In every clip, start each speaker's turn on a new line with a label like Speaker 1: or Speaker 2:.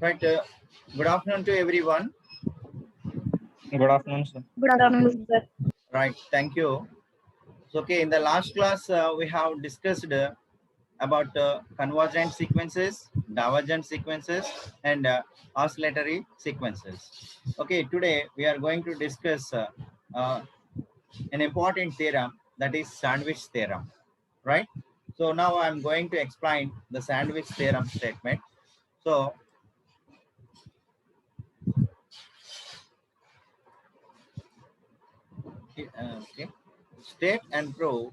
Speaker 1: Right. Good afternoon to everyone.
Speaker 2: Good afternoon, sir.
Speaker 3: Good afternoon, sir.
Speaker 1: Right. Thank you. So, okay, in the last class, we have discussed about convergent sequences, divergent sequences, and oscillatory sequences. Okay, today we are going to discuss an important theorem, that is sandwich theorem. Right. So now I am going to explain the sandwich theorem statement. So, okay, state and prove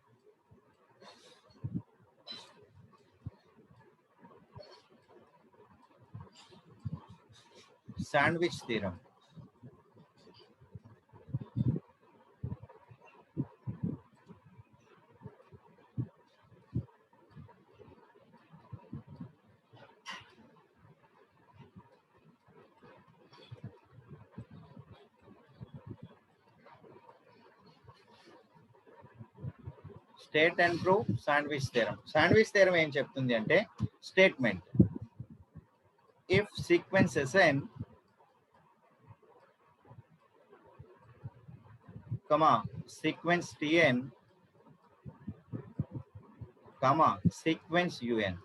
Speaker 1: sandwich theorem. State and prove sandwich theorem. Sandwich theorem ఏం చెప్తుంది అంటే statement if sequence SN comma sequence TN comma sequence UN,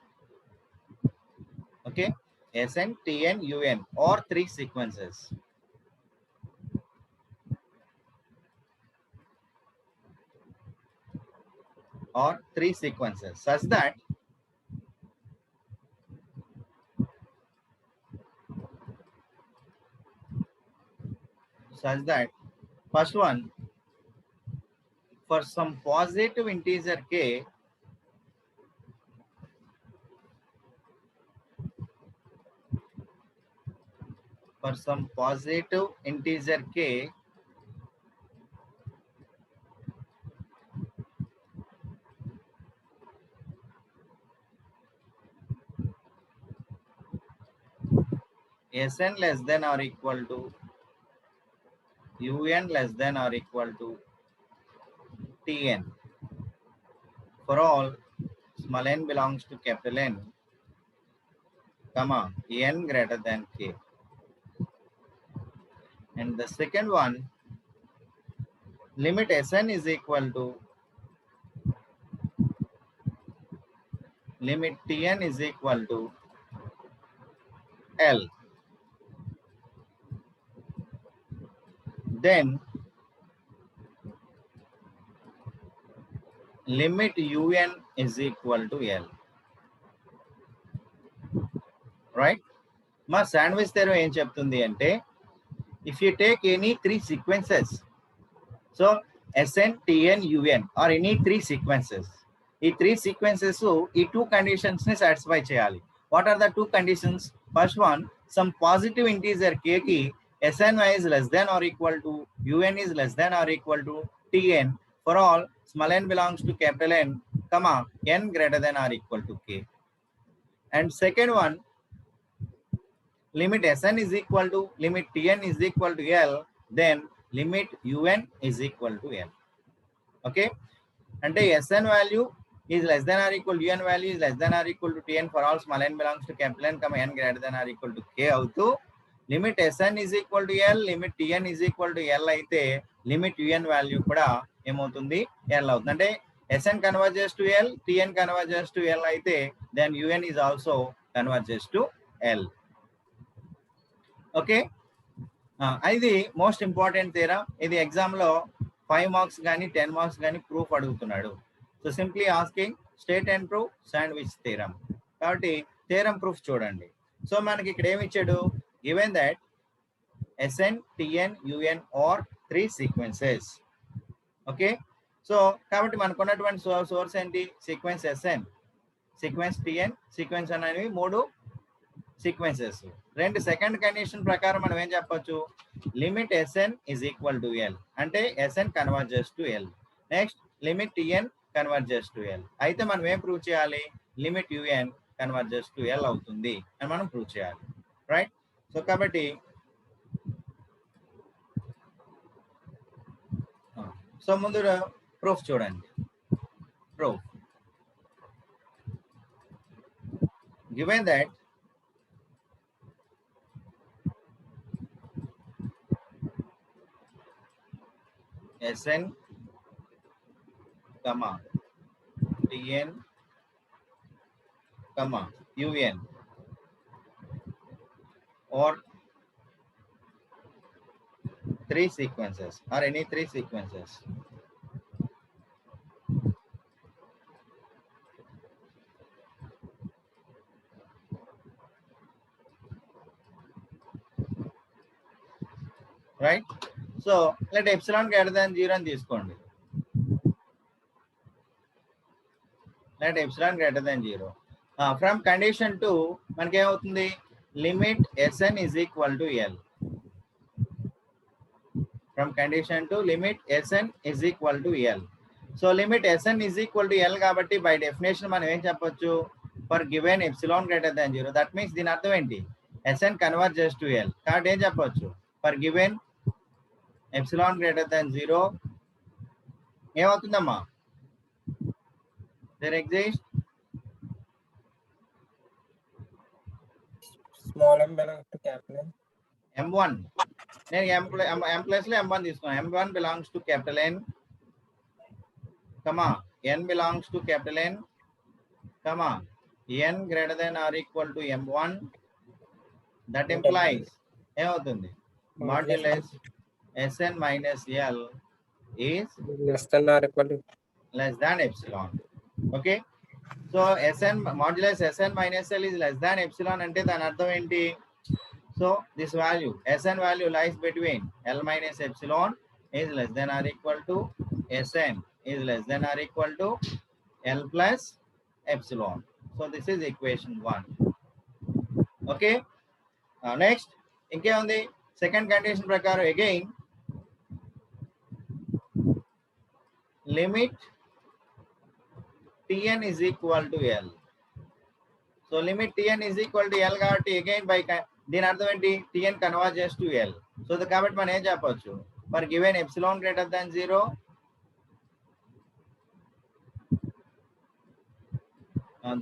Speaker 1: okay, SN TN UN are three sequences such that first one, for some positive integer k, Sn less than or equal to Un less than or equal to Tn for all small n belongs to capital N, comma, n greater than k. And the second one, limit Sn is equal to limit Tn is equal to L. Then limit Un is equal to L. Right? మా sandwich theorem ఏం చెప్తుంది అంటే if you take any three sequences, so Sn, Tn, Un or any three sequences, ఈ three sequences ఈ two conditions ని satisfy చేయాలి. What are the two conditions? First one, some positive integer k ki Sny is less than or equal to Un is less than or equal to Tn for all small n belongs to capital N, comma, n greater than or equal to k. And second one, limit Sn is equal to limit Tn is equal to L, then limit Un is equal to L. Okay, అంటే Sn value is less than or equal to Un value is less than or equal to Tn for all small n belongs to capital N, comma, n greater than or equal to k అవుతూ limit Sn is equal to L, limit Tn is equal to L అయితే limit Un value కూడా ఏమవుతుంది, L అవుతుంది. అంటే Sn converges to L, Tn converges to L అయితే then Un is also converges to L. Okay, ఇది most important theorem. ఇది ఎగ్జామ్లో 5 marks కానీ 10 మార్క్స్ కానీ ప్రూఫ్ అడుగుతున్నాడు. So simply asking state and proof sandwich theorem. కాబట్టి థియరం ప్రూఫ్ చూడండి. So మనకి ఇక్కడ ఏమి ఇచ్చాడు, given that Sn, Tn, Un are three sequences. Okay, so కాబట్టి మనకు ఉన్నటువంటి సోర్స్ ఏంటి, sequence Sn, sequence Tn, sequence అనేవి మూడు సీక్వెన్సెస్. రెండు సెకండ్ కండిషన్ ప్రకారం మనం ఏం చెప్పొచ్చు, limit Sn is equal to L అంటే Sn converges to L. Next limit Tn converges to L అయితే మనం ఏం ప్రూవ్ చేయాలి, limit Un converges to L అవుతుంది అని మనం ప్రూవ్ చేయాలి. రైట్? సో కాబట్టి సో ముందు ప్రూఫ్ చూడండి. Proof given that Sn comma Tn comma Un or 3 sequences or any 3 sequences. Right? So let epsilon greater than 0 అని తీసుకోండి. Let epsilon greater than 0. From condition 2 మనకి ఏమవుతుంది, limit Sn is equal to L. From condition 2 limit Sn is equal to L. So limit Sn is equal to L కాబట్టి by definition మనం ఏం చెప్పొచ్చు, for given epsilon greater than 0, that means దీని అర్థం ఏంటి, Sn converges to L. కాబట్టి ఏం చెప్పొచ్చు, for given epsilon greater than 0 ఏమవుతుందమ్మా, there exists
Speaker 3: small m belongs to capital N.
Speaker 1: M1. నేను M ప్లస్ లో M1 తీసుకున్నాను. M1 belongs to capital N, comma N belongs to capital N, comma N greater than or equal to M1. That implies ఏమవుతుంది, modulus Sn minus L is
Speaker 3: less than or equal to
Speaker 1: less than epsilon. Okay, so Sn modulus Sn minus L is less than epsilon అంటే దాని అర్థం ఏంటి, so this value Sn value lies between L minus epsilon is less than or equal to Sn is less than or equal to L plus epsilon. So this is equation 1. Okay, next ఇంకే ఉంది, second condition ప్రకారం again limit Tn is equal to L. So limit Tn is equal to L కాబట్టి again by దీని అర్థం ఏంటి, Tn converges to L. So కాబట్టి మనం ఏం చెప్పొచ్చు, for given epsilon greater than 0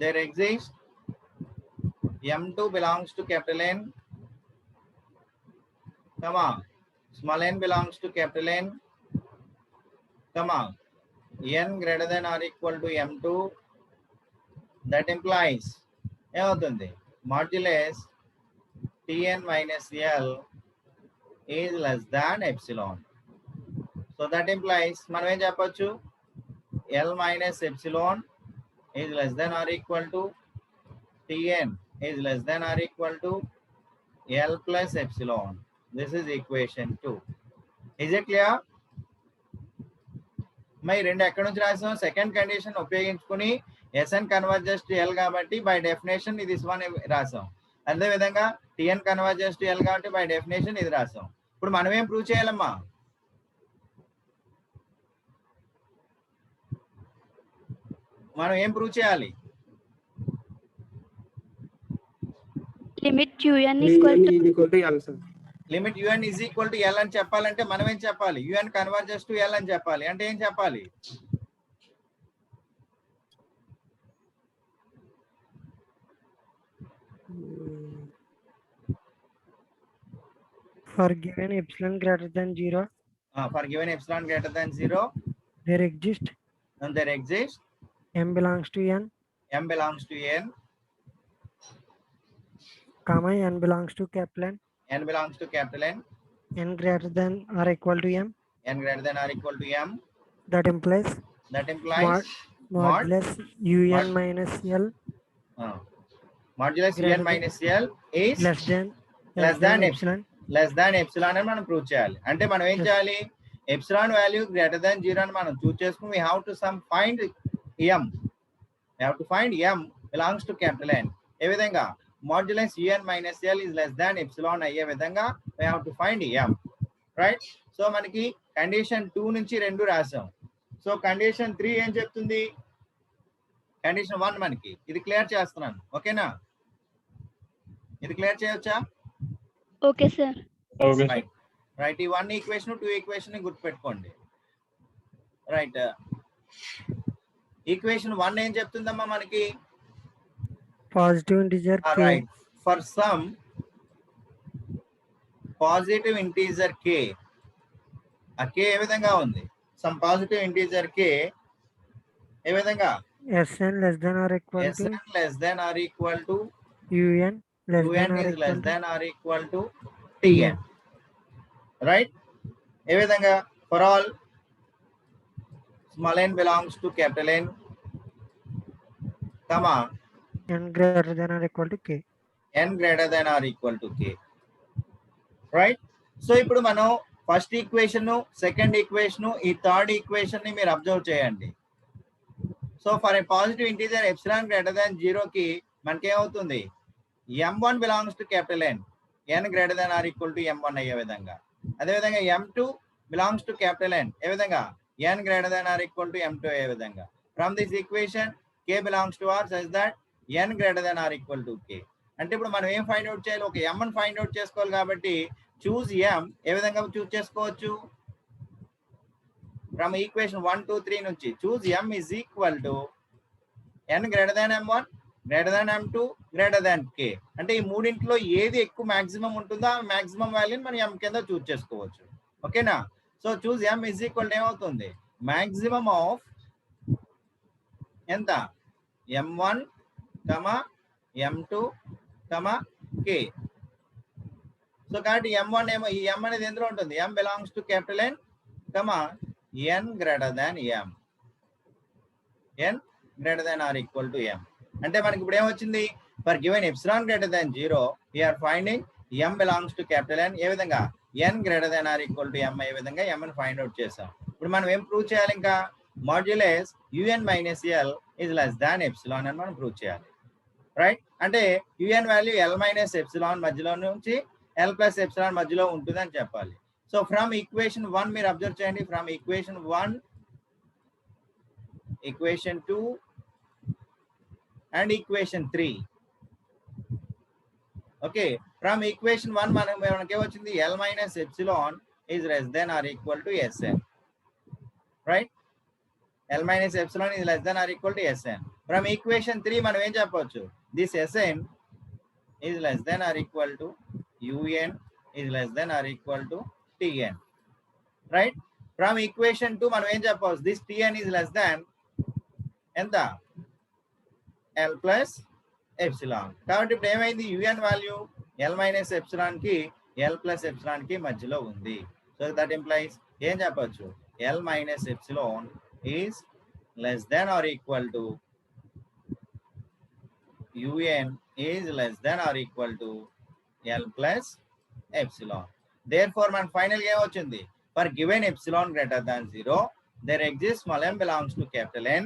Speaker 1: there exists M2 belongs to capital N, comma small n belongs to capital N, comma n greater than or equal to M2. That implies ఏమవుతుంది, modulus Tn minus L is less than epsilon. So that implies మనం ఏం చెప్పొచ్చు, L minus epsilon is less than or equal to Tn is less than or equal to L plus epsilon. This is equation 2. Is it clear? మరి రెండు ఎక్కడి నుంచి రాసాం, second condition ఉపయోగించుకుని Sn converges to L కాబట్టి by definition ఇది one రాసాం. అదే విధంగా Tn కన్వర్జెస్ టు L కాబట్టి బై డెఫినేషన్ ఇది రాసాం. ఇప్పుడు మనం ఏం ప్రూవ్ చేయాలమ్మా, మనం ఏం ప్రూవ్ చేయాలి,
Speaker 4: limit un equal to
Speaker 3: L, sir.
Speaker 1: Limit un is equal to L అని చెప్పాలంటే మనం ఏం చెప్పాలి, un కన్వర్జెస్ టు L అని చెప్పాలి. అంటే ఏం చెప్పాలి,
Speaker 5: For given epsilon greater than 0,
Speaker 1: for given epsilon greater than 0
Speaker 5: there exists m belongs to n,
Speaker 1: m belongs to n,
Speaker 5: comma n belongs to capital N,
Speaker 1: n belongs to capital N,
Speaker 5: n greater than or equal to m.
Speaker 1: n greater than or equal to m.
Speaker 5: That implies modulus un minus L
Speaker 1: modulus un minus L is
Speaker 5: less than epsilon.
Speaker 1: Less than epsilon అని మనం prove చేయాలి. అంటే మనం ఏం చేయాలి, epsilon value greater than 0 అని మనం చూస్ చేసుకుని we have to find m belongs to capital N. ఏ విధంగా, modulus un minus L is less than epsilon అయ్యే విధంగా we have to find m, right. So మనకి కండిషన్ 2 నుంచి 2 రాసాం. సో కండిషన్ 3 ఏం చెప్తుంది, కండిషన్ 1 మనకి ఇది క్లియర్ చేస్తున్నాను, ఓకేనా, ఇది క్లియర్ చేయొచ్చా,
Speaker 4: okay sir.
Speaker 2: Okay, sir.
Speaker 1: Right. ఈ 1 ఈక్వేషన్ 2 ఈక్వేషన్ గుర్తుపెట్టుకోండి, రైట్. ఈక్వేషన్ 1 ఏం చెప్తుందమ్మా మనకి,
Speaker 5: Positive integer k.
Speaker 1: Right, for some positive integer k ఆ k ఏ విధంగా ఉంది? సమ్ పాజిటివ్ ఇంటీజర్ k ఏ విధంగా?
Speaker 5: Sn less than or equal to
Speaker 1: Sn less than or equal to
Speaker 5: Un less than
Speaker 1: un
Speaker 5: or
Speaker 1: is less
Speaker 5: equal to
Speaker 1: than or equal to tn. Right? ఏ విధంగా? For all small n belongs to capital N, comma
Speaker 5: n greater than or equal to k.
Speaker 1: n greater than or equal to k. Right? So ఇప్పుడు మనం first equation, second equation, ఈ third equation ని మీరు observe చేయండి. So for a positive integer epsilon greater than 0 కి మనకేమవుతుంది? m1 belongs to capital N, n greater than or equal to m1 అయ్యే విధంగా. అదేవిధంగా m2 belongs to capital N, ఏ విధంగా? n greater than or equal to m2 అయ్యే విధంగా. From this equation k belongs to r such that n greater than or equal to k. అంటే ఇప్పుడు మనం ఏం ఫైండ్ అవుట్ చేయాలి? ఒక m ని ఫైండ్ అవుట్ చేసుకోవాలి కాబట్టి చూస్ m ఏ విధంగా చూస్ చేసుకోవచ్చు? ఫ్రమ్ ఈక్వేషన్ 1 2 3 నుంచి చూస్ m is equal to n greater than m1 greater than m2 greater than k. అంటే ఈ మూడింటిలో ఏది ఎక్కువ మాక్సిమం ఉంటుందో ఆ మాక్సిమం వాల్యూని మనం m కింద చూస్ చేసుకోవచ్చు. ఓకేనా? So choose m is equal ఏమవుతుంది? మాక్సిమం ఆఫ్ ఎంత? m1, m2, k. సో కాబట్టి m1 ఏమో, ఈ m అనేది ఎందులో ఉంటుంది? m belongs to capital N, n greater than m, n greater than or equal to m. అంటే మనకి ఇప్పుడు ఏమొచ్చింది? For given epsilon greater than 0 we are finding m belongs to capital N, ఏ విధంగా? n greater than or equal to m ఏ విధంగా m ని find out చేసాం. ఇప్పుడు మనం ఏం ప్రూవ్ చేయాలి? ఇంకా modulus un minus l is less than epsilon అని మనం ప్రూవ్ చేయాలి. రైట్? అంటే un value l minus epsilon మధ్యలో నుంచి l ప్లస్ ఎప్సిలాన్ మధ్యలో ఉంటుంది అని చెప్పాలి. సో ఫ్రమ్ ఈక్వేషన్ 1 మీరు అబ్జర్వ్ చేయండి. From equation 1, equation 2 and equation 3. Okay, from equation 1 మనకి ఏమొచ్చింది? l minus epsilon is less then or equal to Sn. Right? l minus epsilon is less then or equal to Sn. From equation 3 మనం ఏం చెప్పవచ్చు? This Sn is less then or equal to un is less then or equal to tn. Right? From equation 2 మనం ఏం చెప్పవచ్చు? This tn is less than ఎంత? l plus epsilon. కాబట్టి ఇప్పుడు ఏమైంది? un value l minus epsilon కి l plus epsilon కి మధ్యలో ఉంది. సో దట్ ఇంప్లైస్ ఏం చెప్పచ్చు? l minus epsilon is less than or equal to un is less than or equal to l plus epsilon. Therefore మన final గా ఏమొచ్చింది? For given epsilon greater than 0 there exist small m belongs to capital N,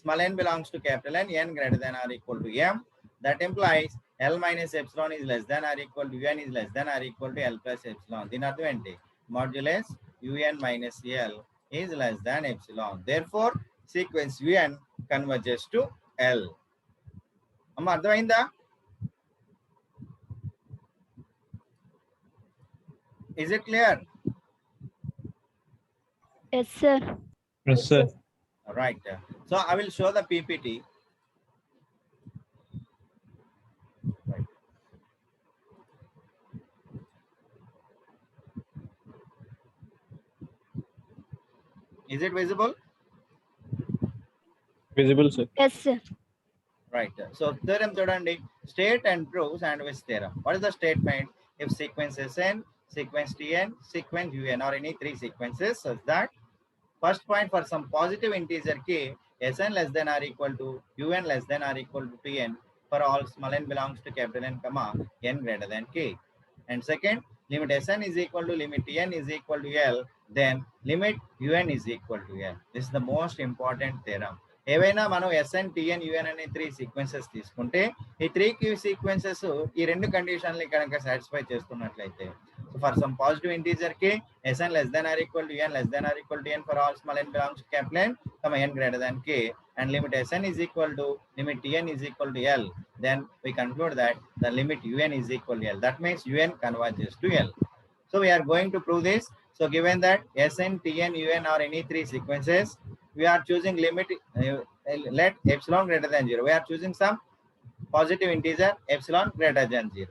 Speaker 1: small n belongs to capital N, n greater than or equal to m. That implies l minus epsilon is less than or equal to un is less than or equal to l plus epsilon. దీని అర్థం ఏంటి? Modulus un minus l is less than epsilon. Therefore, sequence un converges to l. అమ్మ అర్థమైందా? Is it clear?
Speaker 4: Yes, sir.
Speaker 2: Yes, sir.
Speaker 1: Right. So I will show the PPT. Right. Is it visible?
Speaker 2: Visible, sir.
Speaker 4: Yes, sir.
Speaker 1: Right. So theorem చూడండి. State and prove sandwich theorem. What is the statement? If sequence Sn, sequence Tn, sequence Un or any three sequences such that first point for some positive integer k, Sn less than or equal to Un less than or equal to Tn for all small n belongs to capital N, n greater than k. And second, limit Sn is equal to limit Tn is equal to L, then limit Un is equal to L. This is the most important theorem. ఏవైనా మనం Sn, Tn, Un అనే 3 sequences తీసుకుంటే ఈ 3 sequences ఈ రెండు కండిషన్లు కనుక satisfy చేస్తున్నట్లయితే, so for some positive integer k, Sn less than or equal to Un less than or equal to n for all small n belongs to capital N, n greater than k, and limit Sn is equal to limit Tn is equal to L, then we conclude that the limit Un is equal to L. That means Un converges to L. So we are going to prove this. So given that Sn, Tn, Un are any 3 sequences, we are choosing limit let epsilon greater than 0. We are choosing some positive integer epsilon greater than 0.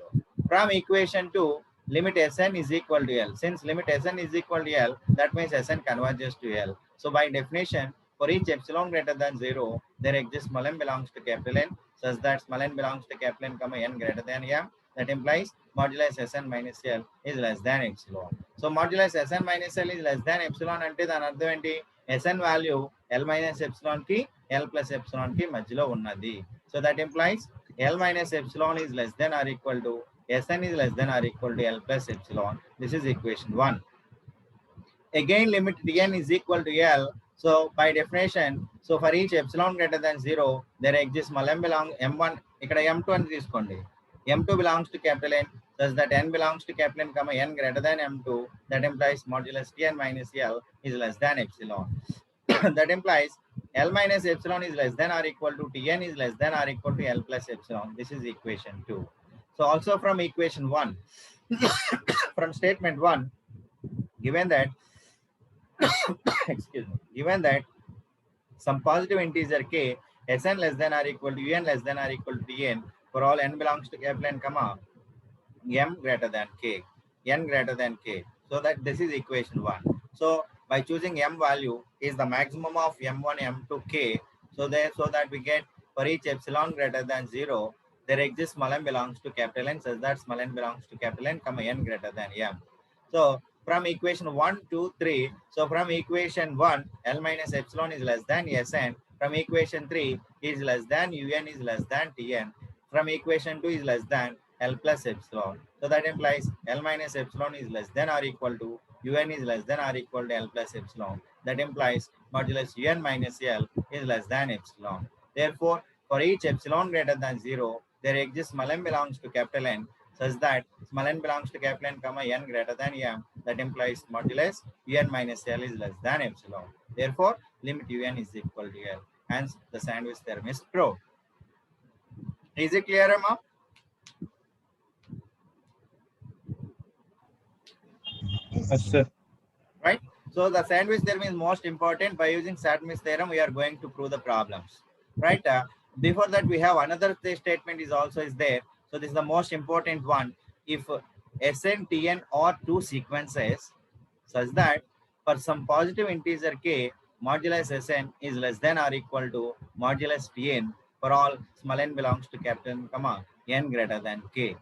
Speaker 1: From equation 2, limit Sn is equal to L. Since limit Sn is equal to L, that means Sn converges to L. So by definition, for each epsilon greater than 0, there exists small n belongs to capital N, such that small n belongs to capital N, comma n greater than m. That implies modulus Sn minus L is less than epsilon. So modulus Sn minus L is less than epsilon అంటే దాని అర్థం ఏంటి? Sn value L minus epsilon కి L plus epsilon కి మధ్యలో ఉన్నది. So that implies L minus epsilon is less than or equal to Sn is less than or equal to L plus epsilon. This is equation 1. Again, limit Tn is equal to L. So by definition, so for each epsilon greater than 0, there exists small m belong m1, ఇక్కడ m2 అని తీసుకోండి. m2 belongs to capital N, thus that n belongs to capital N, comma n greater than m2. That implies modulus Tn minus L is less than epsilon. That implies L minus epsilon is less than or equal to Tn is less than or equal to L plus epsilon. This is equation 2. So also from equation 1, from statement 1, given that excuse me, given that some positive integer k Sn less than or equal to un less than or equal to Tn for all n belongs to capital N, comma m greater than k, n greater than k. So that this is equation 1. So by choosing m value is the maximum of m1 m2 k, so that we get for each epsilon greater than 0, there exists small n belongs to capital N, such that small n belongs to capital N, comma n greater than m. So from equation 1, 2, 3, so from equation 1, L minus epsilon is less than Sn. From equation 3 is less than un is less than Tn. From equation 2 is less than L plus epsilon. So that implies L minus epsilon is less than or equal to un is less than or equal to L plus epsilon. That implies modulus un minus L is less than epsilon. Therefore, for each epsilon greater than 0, there exists small n belongs to capital N, such that small n belongs to capital N, comma n greater than m. That implies modulus un minus L is less than epsilon. Therefore, limit un is equal to L. Hence, the sandwich theorem is proved. Is it clear, Amma?
Speaker 2: Yes, sir.
Speaker 1: Right? So the sandwich theorem is most important. By using sandwich theorem, we are going to prove the problems. Right? Before that, we have another statement is also is there. So this is the most important one. If Sn, Tn are two sequences such that for some positive integer k, modulus Sn is less than or equal to modulus Tn for all small n belongs to capital N, comma n greater than k.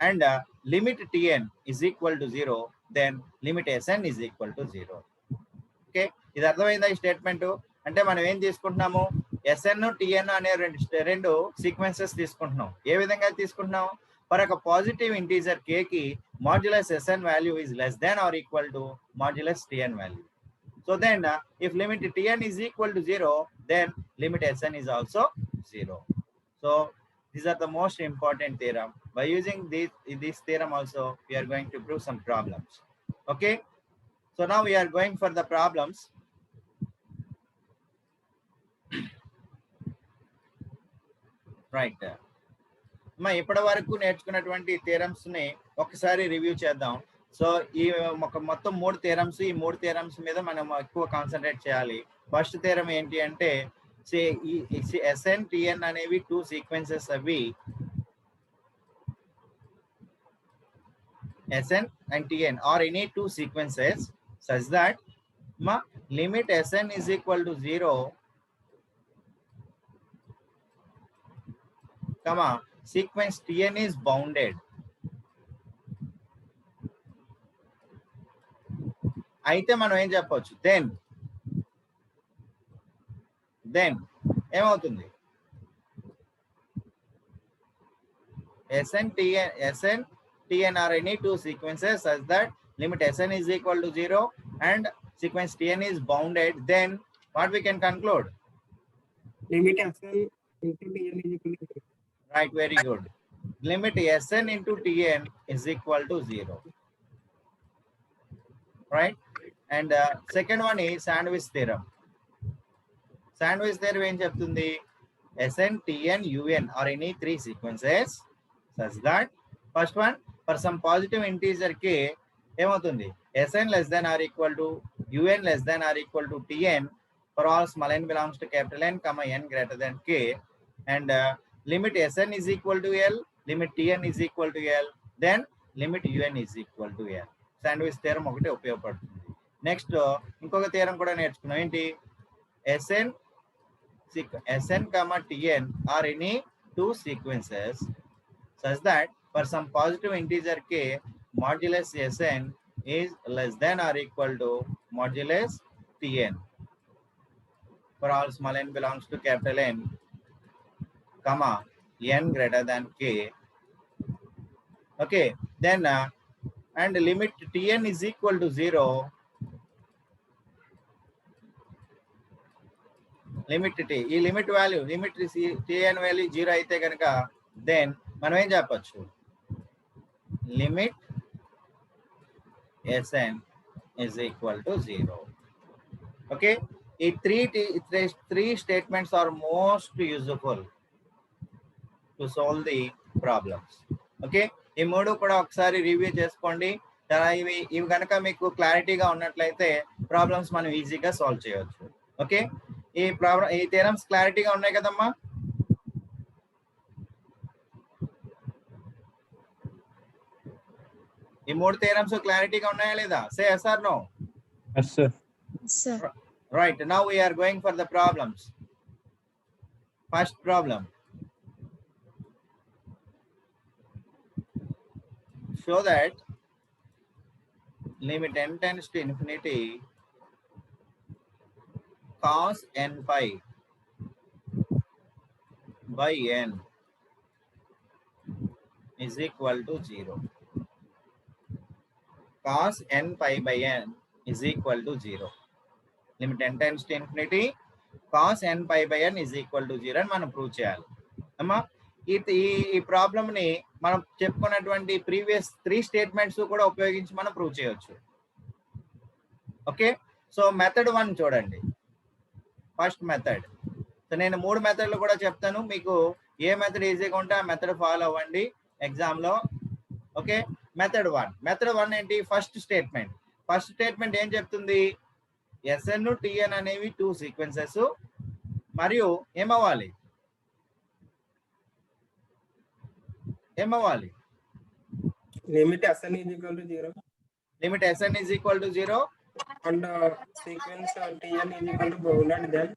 Speaker 1: And limit Tn is equal to 0, then limit Sn is equal to 0. Okay, ఇది అర్థమైందా ఈ statement? అంటే మనం ఏం తీసుకుంటున్నాము, Sn Tn అనే రెండు sequences తీసుకుంటున్నాం. ఏ విధంగా తీసుకుంటున్నాం? ఫర్ ఒక పాజిటివ్ ఇంటీజర్ k కి modulus Sn value is less than or equal to modulus Tn value. So then if limit Tn is equal to 0, then limit Sn is also 0. So these are the most important theorem. By using this theorem also, we are going to prove some problems. Okay. So now we are going for the problems. Right. మా ఇప్పటి వరకు నేర్చుకున్నటువంటి theorems ని ఒకసారి review చేద్దాం. So ఈ మొత్తం 3 theorems, ఈ 3 థియరమ్స్ మీద మనం ఎక్కువ కాన్సన్ట్రేట్ చేయాలి. ఫస్ట్ థియరం ఏంటి అంటే Sn, Tn అనేవి 2 సీక్వెన్సెస్ అవి Sn and Tn are any 2 sequences such that limit Sn is equal to 0, comma sequence Tn is bounded. అయితే మనం ఏం చెప్పొచ్చు, దెన్ ఏమవుతుంది, Sn, Tn are any 2 sequences such that limit Sn is equal to 0 and sequence Tn is bounded, then what we can conclude?
Speaker 3: Limit Sn into Tn is equal to 0.
Speaker 1: Right, very good. Limit Sn into Tn is equal to 0. Right? And second one is sandwich theorem. Sandwich theorem ఏం చెప్తుంది, Sn, Tn, Un are any 3 sequences such that first one for some positive integer k ఏమవుతుంది, Sn less than or equal to Un less than or equal to Tn for all small n belongs to capital N, comma n greater than k, and limit Sn is equal to L, limit Tn is equal to L, then limit UN is equal to N. Sandwich theorem ఒకటి ఉపయోగపడుతుంది. Next ఇంకొక theorem కూడా నేర్చుకున్నాం. ఏంటి? SN comma TN are any two sequences such that for some positive integer k, modulus SN is less than or equal to modulus TN. For all small n belongs to capital N, comma n greater than k. Okay, then and limit Tn is equal to 0. Limit T, ఈ limit value limit Tn value 0 అయితే కనుక then మనం ఏం చెప్పచ్చు? Limit Sn is equal to 0. Okay, ఈ three statements are most useful to solve the problems. Okay, ఈ మూడు కూడా ఒకసారి రివ్యూ చేసుకోండి. ఇవి కనుక మీకు క్లారిటీగా ఉన్నట్లయితే ప్రాబ్లమ్స్ మనం ఈజీగా సాల్వ్ చేయవచ్చు. ఓకే, ఈ థియరమ్స్ క్లారిటీగా ఉన్నాయి కదమ్మా? ఈ మూడు థియరమ్స్ క్లారిటీగా ఉన్నాయా లేదా? సే yes or no?
Speaker 2: Yes, sir.
Speaker 6: Sir.
Speaker 1: Right, now we are going for the problems. First problem. Show that limit n tends to infinity cos n pi by n is equal to 0. Cos n pi by n is equal to 0. Limit n tends to infinity cos n pi by n is equal to 0 అని మనం prove చేయాలి. అమ్మా, ఈ problem ని మనం చెప్పుకున్నటువంటి previous 3 statements కూడా ఉపయోగించి మనం ప్రూవ్ చేయొచ్చు. ఓకే, సో మెథడ్ 1 చూడండి. First method. సో నేను 3 మెథడ్లు కూడా చెప్తాను, మీకు ఏ మెథడ్ ఈజీగా ఉంటే ఆ మెథడ్ ఫాలో అవ్వండి ఎగ్జామ్ లో. ఓకే, మెథడ్ 1 ఏంటి? ఫస్ట్ స్టేట్మెంట్ ఏం చెప్తుంది? ఎస్ఎన్ టిఎన్ అనేవి 2 సీక్వెన్సెస్ మరియు ఏమవ్వాలి?
Speaker 3: limit SN is equal to 0
Speaker 1: limit SN is equal to 0
Speaker 3: and sequence TN is equal to bounded, then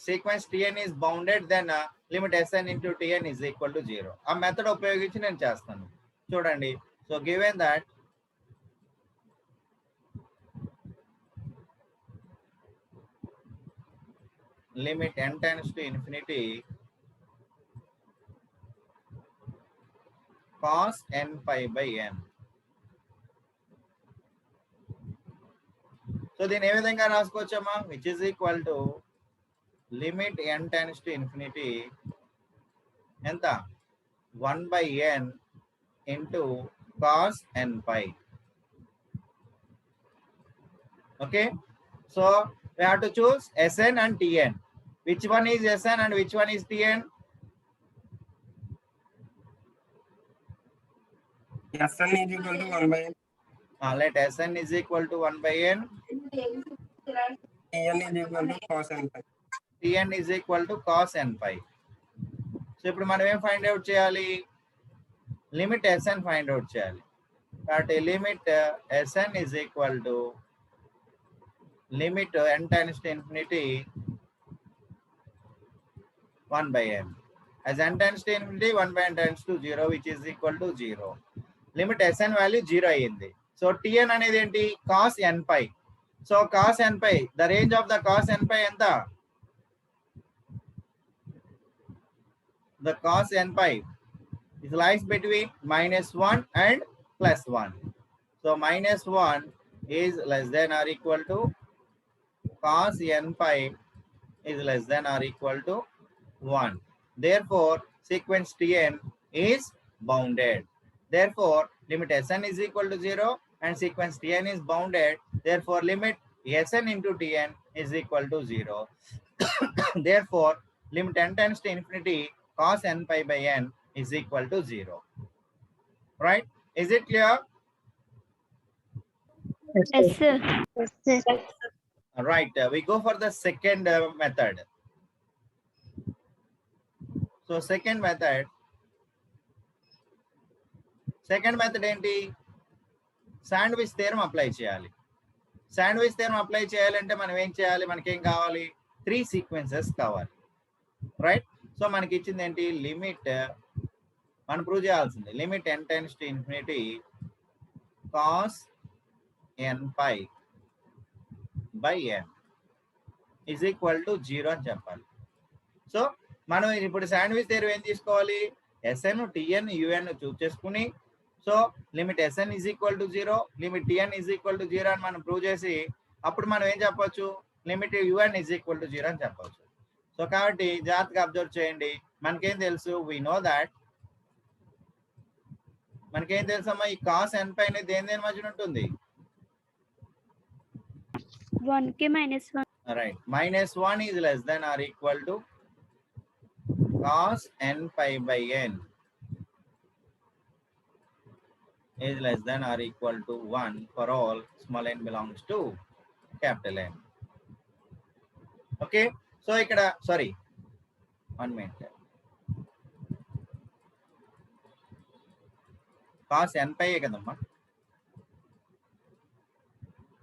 Speaker 1: sequence TN is bounded, then limit SN into TN is equal to 0. ఆ method ఉపయోగించి నేను చేస్తాను. చూడండి, so given that limit n tends to infinity cos n pi by n. So దీన్ని ఏ విధంగా రాసుకోవచ్చమ్మా? Which is equal to limit n tends to infinity ఎంత? 1 by n into cos n pi. Okay, so we have to choose Sn and Tn. Which one is Sn and which one is Tn?
Speaker 3: SN is equal to 1 by n.
Speaker 1: Let Sn is equal to 1 by n.
Speaker 3: TN is equal to cos n pi.
Speaker 1: Tn is equal to cos n pi. So ఇప్పుడు మనం ఏం find out చేయాలి? Limit Sn find out చేయాలి. కాబట్టి limit Sn is equal to limit n tends to infinity 1 by n. As n tends to infinity, 1 by n tends to 0, which is equal to 0. Limit Sn value 0 అయ్యింది. So Tn అనేది ఏంటి? cos n pi. So cos n pi, the range of the cos n pi ఎంత? The cos n pi is lies between -1 and +1. So -1 is less than or equal to cos n pi is less than or equal to 1. Therefore, sequence Tn is bounded. Therefore, limit Sn is equal to 0 and sequence Tn is bounded. Therefore, limit Sn into Tn is equal to 0. Therefore, limit n tends to infinity cos n pi by n is equal to 0. Right? Is it clear?
Speaker 4: Yes, sir.
Speaker 1: Right, we go for the second method. So second method, second method ఏంటి, sandwich theorem apply చేయాలి. Sandwich theorem apply చేయాలంటే మనం ఏం చేయాలి, మనకేం కావాలి, 3 sequences కావాలి, right. So మనకి ఇచ్చింది ఏంటి, లిమిట్ మనం ప్రూవ్ చేయాల్సింది, limit n tends to infinity cos n pi by n is equal to 0 అని చెప్పాలి. సో మనం ఇప్పుడు శాండ్విచ్ థియరం ఏం తీసుకోవాలి, Sn Tn Un చూస్ చేసుకుని, so limit Sn is equal to 0, limit Tn is equal to 0 అని మనం ప్రూవ్ చేసి అప్పుడు మనం ఏం చెప్పొచ్చు, limit Un is equal to 0 అని చెప్పొచ్చు. సో కాబట్టి జాగ్రత్తగా అబ్జర్వ్ చేయండి. మనకేం తెలుసు, వి నో దాట్, మనకేం తెలుసమ్మా, ఈ కాస్ n పై అనేది దేని దేని మధ్యన ఉంటుంది,
Speaker 4: 1 కి -1.
Speaker 1: Right. -1 is less than or equal to cos n pi by n is less than or equal to 1 for all small n belongs to capital N. Okay, so ikkada sorry 1 minute, cos n pi kadamma,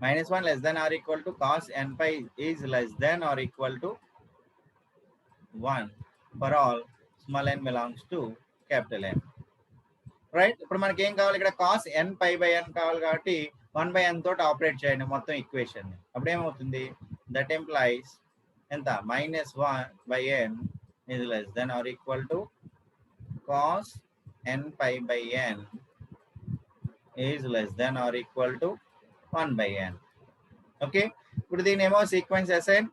Speaker 1: -1 less than or equal to cos n pi is less than or equal to 1 for all small n belongs to capital N, right. ఇప్పుడు మనకి ఏం కావాలి, ఇక్కడ cos n pi by n కావాలి కాబట్టి 1 by n తోటి operate చేయండి మొత్తం ఈక్వేషన్ ని. అప్పుడు ఏమవుతుంది, దట్ ఎంప్లాయిస్ ఎంత, -1 by n is less than or equal to cos n pi by n is less than or equal to 1 by n. Okay, ఇప్పుడు దీని ఏమో sequence Sn,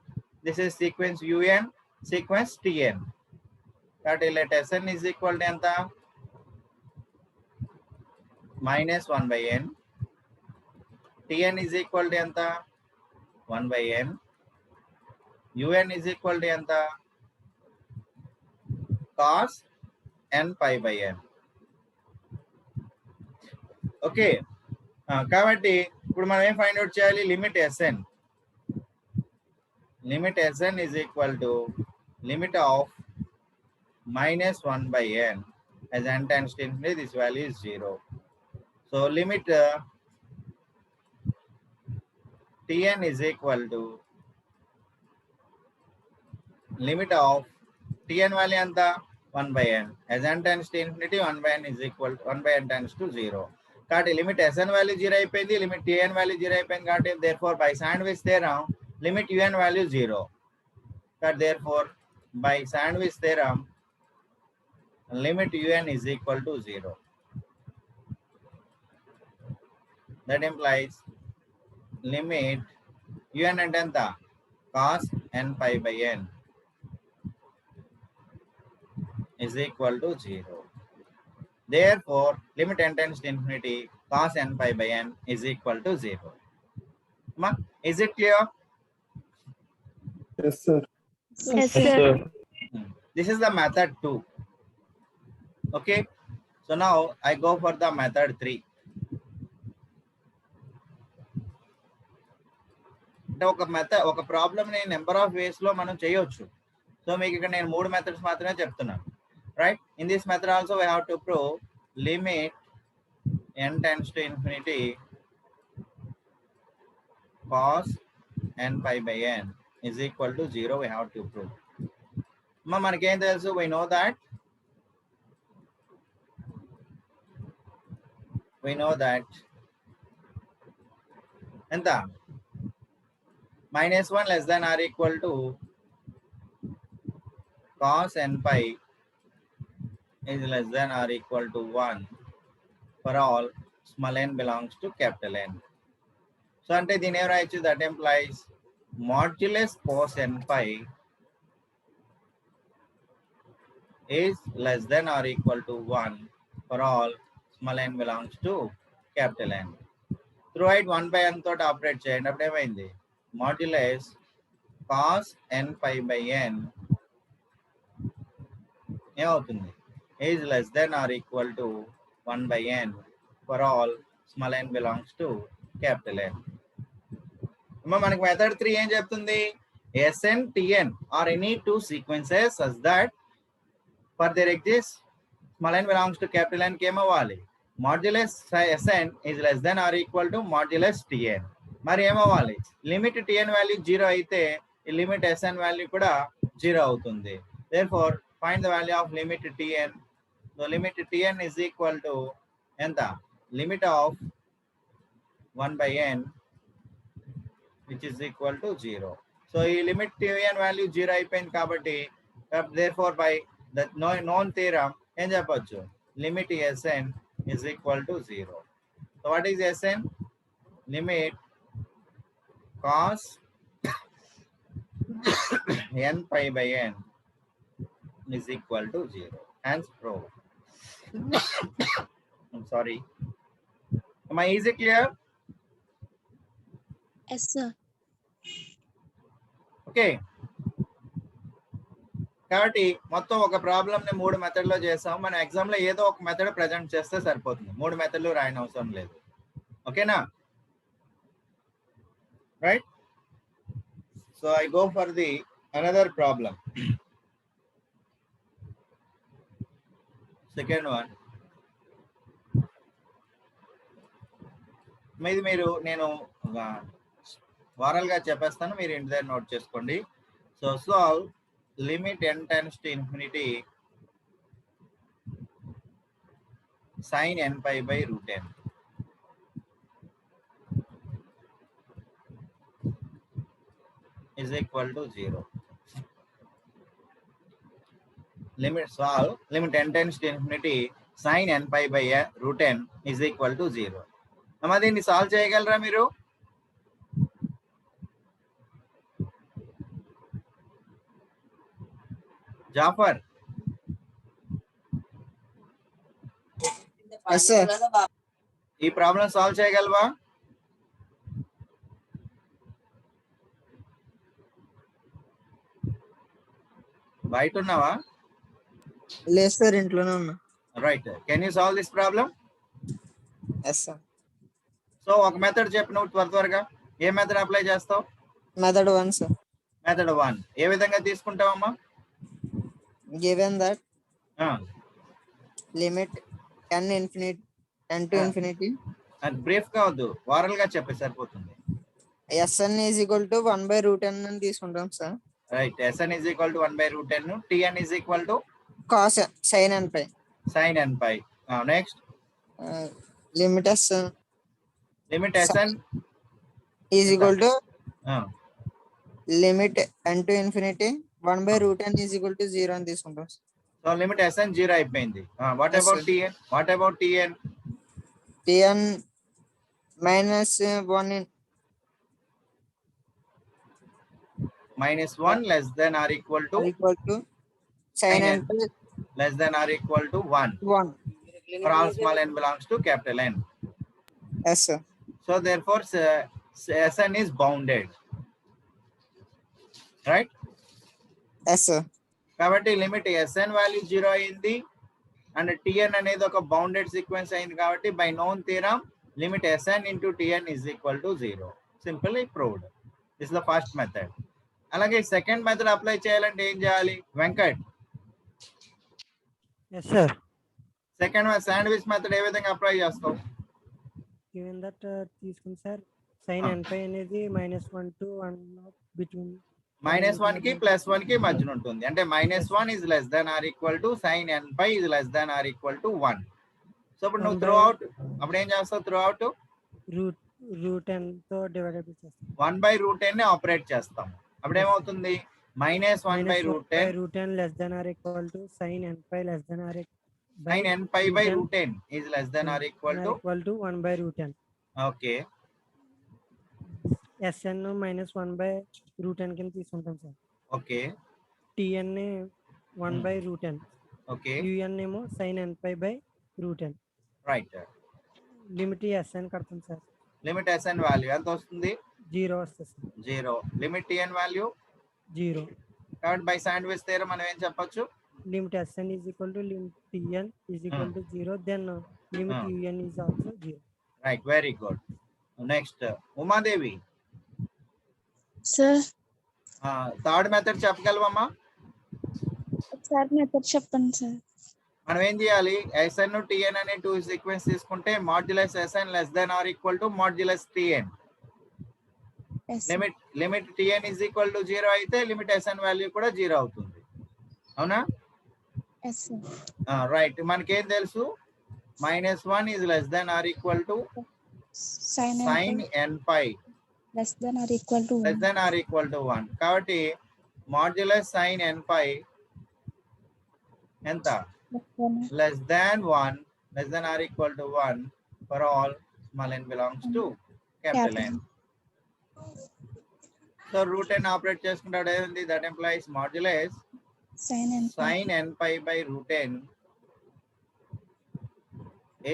Speaker 1: this is sequence Un, sequence Tn. కాబట్టి let Sn is equal to ఎంత, -1 by n, Tn is equal to ఎంత, 1 by n, Un is equal to ఎంత, cos n pi by n. Okay, కాబట్టి ఇప్పుడు మనం ఏం find out చేయాలి, limit Sn, limit Sn is equal to limit of -1 by n, as n tends to infinity this value is 0. So limit Tn is equal to limit of Tn value anta 1 by n, as n tends to infinity 1 by n is equal to 1 by n tends to 0. కాబట్టి limit Sn value 0 అయిపోయింది, limit Tn value 0 అయిపోయింది. కాబట్టి therefore by sandwich theorem limit Un value 0. కాబట్టి therefore by sandwich theorem limit Un is equal to 0. That implies limit Un అంటే ఎంత, cos n pi by n is equal to 0. Therefore limit n tends to infinity cos n pi by n is equal to 0. Is it clear?
Speaker 2: Yes, sir.
Speaker 4: Yes,
Speaker 2: Yes,
Speaker 4: sir.
Speaker 2: sir.
Speaker 1: This is the method 2. Okay, so now I go for the method 3. అంటే ఒక problem ని number of ways లో మనం చేయొచ్చు. So మీకు ఇక్కడ నేను 3 methods మాత్రమే చెప్తున్నాను, right. In this method also we have to prove limit n tends to infinity cos n pi by n is equal to 0. We have to prove. మనకేం తెలుసు, we know that ఎంత, -1 less than or equal to cos n pi is less than or equal to 1 for all small n belongs to capital N. So అంటే దీని ఏం రాయొచ్చు, that implies modulus cos n pi is less than or equal to 1 for all small n belongs to capital N. Throughout 1 by n తోటి operate చేయండి. అప్పుడు ఏమైంది, modulus cos n pi by n ఏమవుతుంది, is less than or equal to 1 by n for all small n belongs to capital N. మనకి method 3 ఏం చెప్తుంది, Sn Tn are any two sequences such that for their exist small n belongs to capital N కి ఏమవ్వాలి, modulus Sn is less than or equal to modulus Tn. మరి ఏమవ్వాలి? Limit Tn value 0 అయితే ఈ limit Sn value కూడా 0 అవుతుంది. Therefore find the value of limit Tn. So limit Tn is equal to ఎంత? Limit of 1 by n which is equal to 0. So ఈ limit Tn value 0 అయిపోయింది కాబట్టి therefore by the known theorem ఏం చెప్పొచ్చు? limit Sn is equal to 0. So what is Sn? Limit cos n pi by n is equal to 0. Hence proved. I'm sorry. Am I easy clear?
Speaker 4: Yes, sir.
Speaker 1: Okay. కాబట్టి మొత్తం ఒక problem ని 3 method లో చేసాం. మన exam లో ఏదో ఒక మెథడ్ ప్రెజెంట్ చేస్తే సరిపోతుంది. 3 మెథడ్లు రాయని అవసరం లేదు. ఓకేనా? Right. So I go for the another problem. Second one. నేను వారల్గా చెప్పేస్తాను, మీరు ఇంటి దగ్గర నోట్ చేసుకోండి. So solve limit n tends to infinity sin n pi by root n is equal to 0. Limit n tends to infinity sin n pi by root n is equal to 0. అమ్మా దీన్ని solve చేయగలరా మీరు? జాఫర్, ఈ problem solve చేయగలవా? బయట ఉన్నావా?
Speaker 6: లేదు sir, ఇంట్లోనే ఉన్నా.
Speaker 1: Right. Can you solve this problem?
Speaker 6: Yes sir.
Speaker 1: So ఒక మెథడ్ చెప్పు నువ్వు త్వరగా. ఏ మెథడ్ అప్లై చేస్తావు?
Speaker 6: Method 1 sir.
Speaker 1: మెథడ్ 1 ఏ విధంగా తీసుకుంటావమ్మా?
Speaker 6: given that limit n to infinity
Speaker 1: and brief గా వద్దు, వారల్ గా చెప్పే సరిపోతుంది.
Speaker 6: Sn is equal to 1 by root n అని తీసుకుంటాం sir.
Speaker 1: Right. Sn is equal to 1 by root n. Tn is equal to
Speaker 6: cos sin n pi.
Speaker 1: sin n pi. Next.
Speaker 6: Limit Sn is equal to limit n to infinity 1 by root n is equal to 0 అని తీసుకుంటాం.
Speaker 1: So limit Sn 0 అయిపోయింది. What about Tn? What about Tn?
Speaker 6: Tn minus 1
Speaker 1: minus 1 less than or equal to
Speaker 6: sin n pi
Speaker 1: less than or equal to 1 for all small n belongs to capital N.
Speaker 6: Yes sir.
Speaker 1: So therefore Sn is bounded, right?
Speaker 6: Yes sir.
Speaker 1: కాబట్టి limit Sn value 0 అయింది and Tn అనేది ఒక bounded sequence అయింది కాబట్టి by known theorem limit Sn into Tn is equal to 0. Simply proved. This is the first method. అలాగే second method apply చేయాలంటే ఏం చేయాలి Venkat?
Speaker 5: Yes sir.
Speaker 1: Second sandwich method ఏ విధంగా అప్లై చేస్తావు?
Speaker 5: Given that తీసుకుని సార్ sin n pi అనేది -1 to 1 between
Speaker 1: -1 కి +1 కి మధ్యన ఉంటుంది. అంటే -1 is less than or equal to sin n pi is less than or equal to 1. So ఇప్పుడు నువ్వు త్రూ అవుట్ అప్పుడు ఏం చేస్తావు? త్రూ అవుట్
Speaker 5: రూట్ n తో డివైడెడ్ చేస్తాం.
Speaker 1: 1 by root n ని ఆపరేట్ చేస్తాం. అప్పుడు ఏమవుతుంది? -1 by root n
Speaker 5: root n less than or equal to sin n pi less than or
Speaker 1: sin n pi by root n is less than or equal to
Speaker 5: 1 by root n.
Speaker 1: Okay.
Speaker 5: Sn -1 by root n కింద తీసుకుంటాం sir.
Speaker 1: Okay.
Speaker 5: Tn 1 by root n.
Speaker 1: Okay.
Speaker 5: Un ఏమో sin n pi by root n.
Speaker 1: Right.
Speaker 5: Limit Sn కడతాం sir.
Speaker 1: Limit Sn value ఎంత వస్తుంది?
Speaker 5: 0 వస్తుంది sir.
Speaker 1: 0. Limit Tn value
Speaker 5: 0.
Speaker 1: కాబట్టి by sandwich theorem మనం ఏం చెప్పొచ్చు?
Speaker 5: Limit Sn is equal to limit Tn is equal to 0, then limit Un is also 0.
Speaker 1: Right. Very good. Next, Umadevi.
Speaker 4: Sir
Speaker 1: third method చెప్పగలవమ్మా?
Speaker 4: Sir method చెప్పండి sir.
Speaker 1: మనం ఏం చేయాలి? SN TN అనే టూ సీక్వెన్స్ తీసుకుంటే modulus SN less then or equal to modulus TN.
Speaker 4: Yes, sir.
Speaker 1: Limit TN is equal to 0 అయితే limit SN value కూడా 0 అవుతుంది. అవునా?
Speaker 4: Yes, sir.
Speaker 1: రైట్. మనకేం తెలుసు? -1 is less then or equal to
Speaker 4: Sin
Speaker 1: sin n pi
Speaker 4: less than or equal to
Speaker 1: less
Speaker 4: 1.
Speaker 1: than or equal to 1. కాబట్టి modulus sin n pi ఎంత? Less than 1, less than or equal to 1 for all small n belongs to capital N. So root n operate చేసుకుంటాడు ఏముంది? That implies modulus
Speaker 4: Sin n
Speaker 1: sin n pi by root n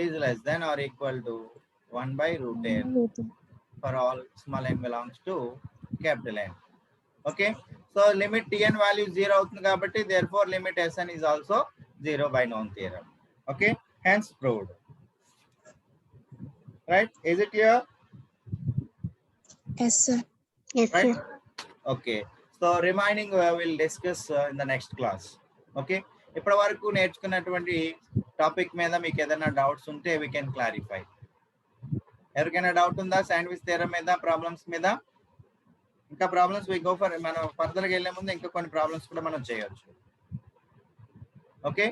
Speaker 1: is less than or equal to 1 by root n for all small n belongs to capital N. Okay, so limit Tn value 0 అవుతుంది కాబట్టి therefore limit Sn is also 0 by known theorem. Okay, hence proved. Right, is it clear?
Speaker 4: Yes, sir.
Speaker 7: Yes,
Speaker 1: Right.
Speaker 7: sir.
Speaker 1: Okay, so remaining we'll discuss in the next class. Okay, ఇప్పటి వరకు నేర్చుకున్నటువంటి topic మీద మీకు ఏదైనా doubts ఉంటే we can clarify. ఎవరికైనా doubt ఉందా sandwich theorem మీద, ప్రాబ్లమ్స్ మీద? ఇంకా ప్రాబ్లమ్స్ వి గో ఫర్, మనం ఫర్దర్ గా వెళ్ళే ముందు ఇంకా కొన్ని ప్రాబ్లమ్స్ కూడా మనం చేయొచ్చు. Okay,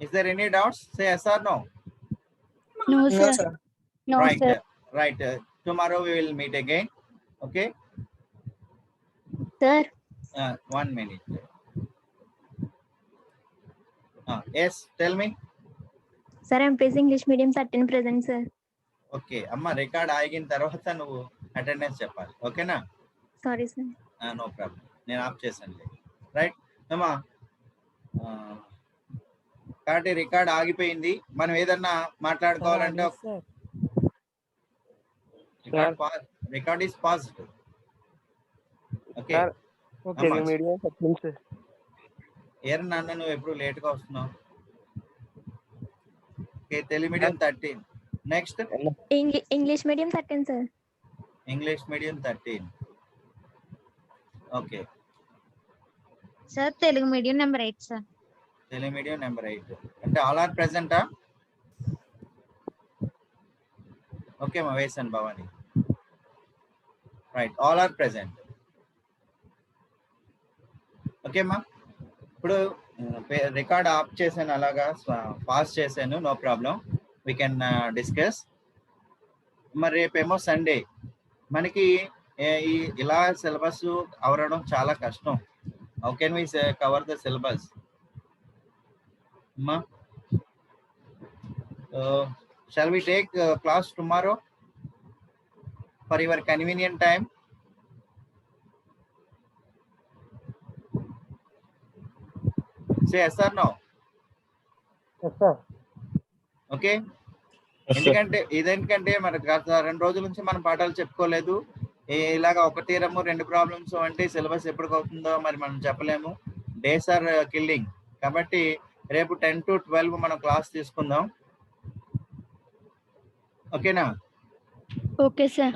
Speaker 1: is there any doubts? Say yes or no.
Speaker 4: No,
Speaker 6: No,
Speaker 4: sir.
Speaker 6: sir.
Speaker 4: No,
Speaker 1: Right,
Speaker 4: sir.
Speaker 1: right. Tomorrow we will meet again. Okay,
Speaker 4: Sir,
Speaker 1: 1 minute. Yes, tell me.
Speaker 4: sir, I'm facing English medium 13 present, sir.
Speaker 1: Okay అమ్మ, record ఆగిన తర్వాత నువ్వు attendance చెప్పాలి. ఓకేనా?
Speaker 4: Sorry, sir.
Speaker 1: No problem, నేను of చేశాను. Right అమ్మా, కాబట్టి రికార్డ్ ఆగిపోయింది. మనం ఏదన్నా మాట్లాడుకోవాలంటే
Speaker 5: sir
Speaker 1: record is paused. Okay,
Speaker 3: Sir,
Speaker 1: అమ్మా,
Speaker 3: మీడియం సెట్టింగ్ సార్.
Speaker 1: ఏరు నాన్న, నువ్వు ఎప్పుడు లేట్ గా వస్తున్నావు? Okay, Telugu medium 13. Next
Speaker 4: English medium 13, sir.
Speaker 1: English medium 13. Okay,
Speaker 7: Sir, Telugu medium number 8, sir.
Speaker 1: Telugu medium number 8. అంటే ఆల్ ఆర్ ప్రెసెంటా? ఓకే మా వేసాను Bhavani. Right, all are present. Okay అమ్మా, ఇప్పుడు రికార్డ్ ఆఫ్ చేశాను, అలాగా పాస్ చేశాను. No problem, we can discuss. మరి రేపేమో సండే, మనకి ఇలా సిలబస్ అవరడం చాలా కష్టం. How can we cover the syllabus అమ్మా? Shall we take class tomorrow for your convenient time? Say yes or no.
Speaker 3: Yes, sir.
Speaker 1: Okay,
Speaker 2: Yes, sir.
Speaker 1: ఎందుకంటే ఇదేంటంటే మనకు గత 2 రోజుల నుంచి మనం పాఠాలు చెప్పుకోలేదు. ఇలాగా ఒక థీరము 2 ప్రాబ్లమ్స్ అంటే సిలబస్ ఎప్పటికి అవుతుందో మరి మనం చెప్పలేము. Days are killing. కాబట్టి రేపు 10 to 12 మనం క్లాస్ తీసుకుందాం. ఓకేనా?
Speaker 4: Okay, sir.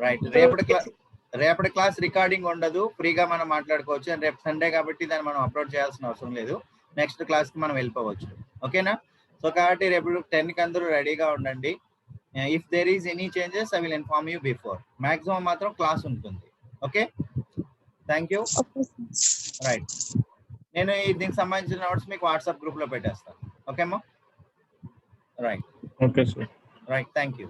Speaker 1: రైట్, రేపటి క్లాస్ రికార్డింగ్ ఉండదు, ఫ్రీగా మనం మాట్లాడుకోవచ్చు. అండ్ రేపు సండే కాబట్టి దాన్ని మనం అప్లోడ్ చేయాల్సిన అవసరం లేదు. నెక్స్ట్ క్లాస్ కి మనం వెళ్ళిపోవచ్చు. ఓకేనా? సో కాబట్టి రేపు 10 కి అందరూ రెడీగా ఉండండి. If there is any changes I will inform you before. Maximum మాత్రం క్లాస్ ఉంటుంది. Okay, thank you.
Speaker 4: Okay, sir.
Speaker 1: Right, నేను దీనికి సంబంధించిన నోట్స్ మీకు వాట్సాప్ గ్రూప్ లో పెట్టేస్తాను. ఓకే అమ్మా? Right,
Speaker 2: Okay, sir.
Speaker 1: Right, thank you.